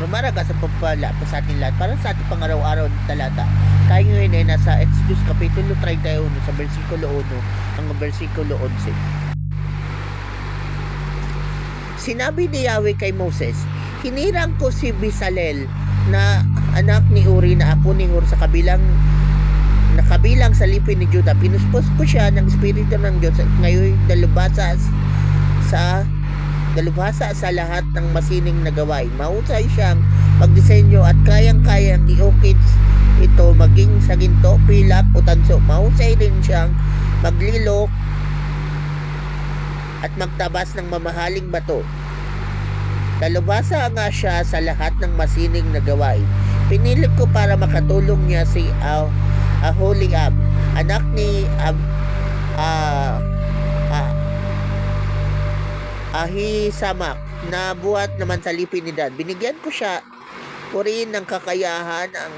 Rumaraga sa pagpala po sa ating lahat para sa ating pangaraw-araw na talata. Tayo ngayon ay nasa Exodus Kapitulo 31 sa versikulo 1 hanggang versikulo 11. Sinabi ni Yahweh kay Moses, hinirang ko si Bezalel na anak ni Uri na apo ni Hur sa kabilang sa lipin ni Judah. Pinuspos ko siya ng Espiritu ng Diyos at ngayon dalubhasa sa lahat ng masining na gawain. Mahusay siyang magdisenyo at kayang-kayang iukit ito maging sa ginto, pilak o tanso. Mahusay din siyang maglilok at magtabas ng mamahaling bato. Dalubhasa nga siya sa lahat ng masining na gawain. Pinili ko para makatulong niya si Aholiab, anak ni Ahisamak, na buhat naman sa lipin ni Dan. Binigyan ko siya rin ng kakayahan ang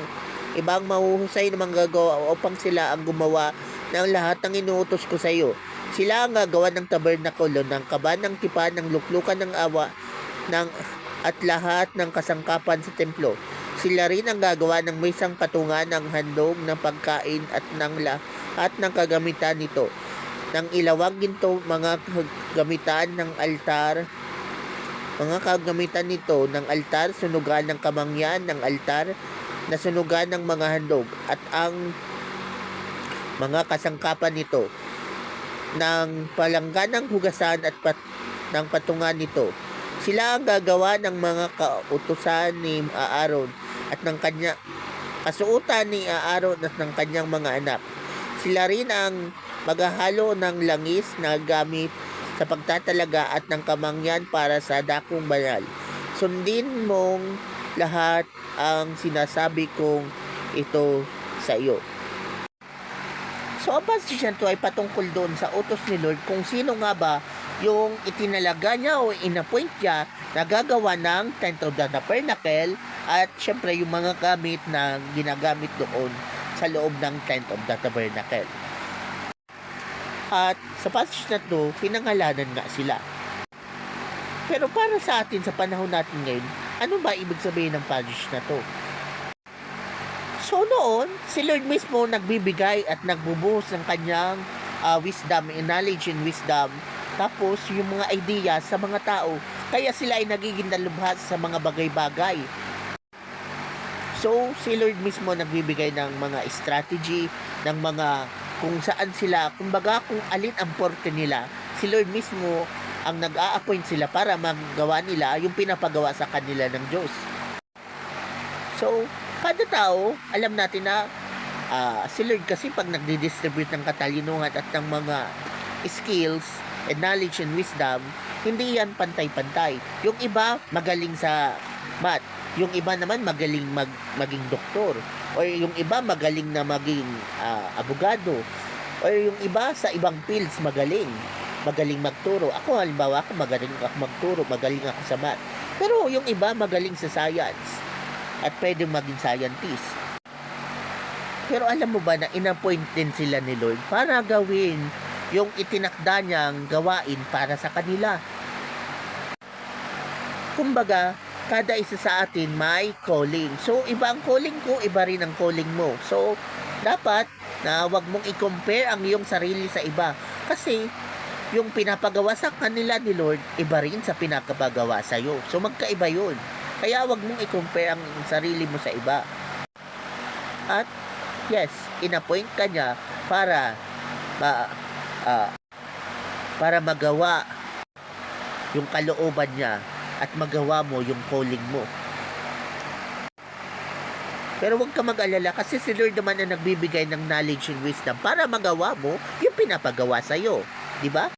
ibang mahuhusay na manggagawa upang sila ang gumawa ng lahat ng inuutos ko sa iyo. Sila ang gagawa ng tabernakulo, ng kaban ng tipan, ng luklukan ng awa, at lahat ng kasangkapan sa templo. Sila rin ang gagawa ng misang patungan ng handog ng pagkain at ng lahat ng kagamitan nito. Ng ilawang ginto, mga kagamitan ng altar, mga kagamitan nito ng altar, sunugan ng kamangyan ng altar, na sunugan ng mga handog, at ang mga kasangkapan nito, ng palanggan ng hugasan at ng patungan nito. Sila ang gagawa ng mga kautusan ni Aaron at ng kanya kasuotan ni Aaron at ng kanyang mga anak. Sila rin ang maghahalo ng langis na gamit sa pagtatalaga at ng kamangyan para sa dakong banal. Sundin mong lahat ang sinasabi kong ito sa iyo. So, ang passage na ito ay patungkol doon sa utos ni Lord kung sino nga ba yung itinalaga niya o inappoint niya na gagawa ng tent of the tabernacle at syempre yung mga gamit na ginagamit doon sa loob ng tent of the tabernacle. At sa passage na ito, pinangalanan nga sila. Pero para sa atin sa panahon natin ngayon, ano ba ibig sabihin ng passage na to? So noon, si Lord mismo nagbibigay at nagbubuhos ng kanyang wisdom, knowledge and wisdom. Tapos yung mga idea sa mga tao, kaya sila ay nagiging dalubhas sa mga bagay-bagay. So si Lord mismo nagbibigay ng mga strategy, ng mga kung saan sila, kumbaga kung alin ang porte nila. Si Lord mismo ang nag-a-appoint sila para magawa nila yung pinapagawa sa kanila ng Diyos. So kada tao, alam natin na si Lord kasi pag nagdi-distribute ng katalinuhan at ng mga skills and knowledge and wisdom, hindi yan pantay-pantay. Yung iba magaling sa math, yung iba naman magaling maging doktor, o yung iba magaling na maging abogado, o yung iba sa ibang fields magaling magturo. Ako halimbawa, ako magaling ako magturo, magaling ako sa math. Pero yung iba magaling sa science at pwedeng maging scientist. Pero alam mo ba na inappoint din sila ni Lord para gawin yung itinakda niyang gawain para sa kanila. Kumbaga, kada isa sa atin may calling. So, iba ang calling ko, iba rin ang calling mo. So, dapat na wag mong i-compare ang iyong sarili sa iba. Kasi, yung pinapagawa sa kanila ni Lord, iba rin sa pinapagawa sa iyo. So, magkaiba yun. Kaya wag mong i-compare ang sarili mo sa iba. At, yes, inappoint ka niya para magawa yung kalooban niya at magawa mo yung calling mo. Pero huwag ka mag-alala kasi si Lord naman ang nagbibigay ng knowledge and wisdom para magawa mo yung pinapagawa sa'yo. Diba?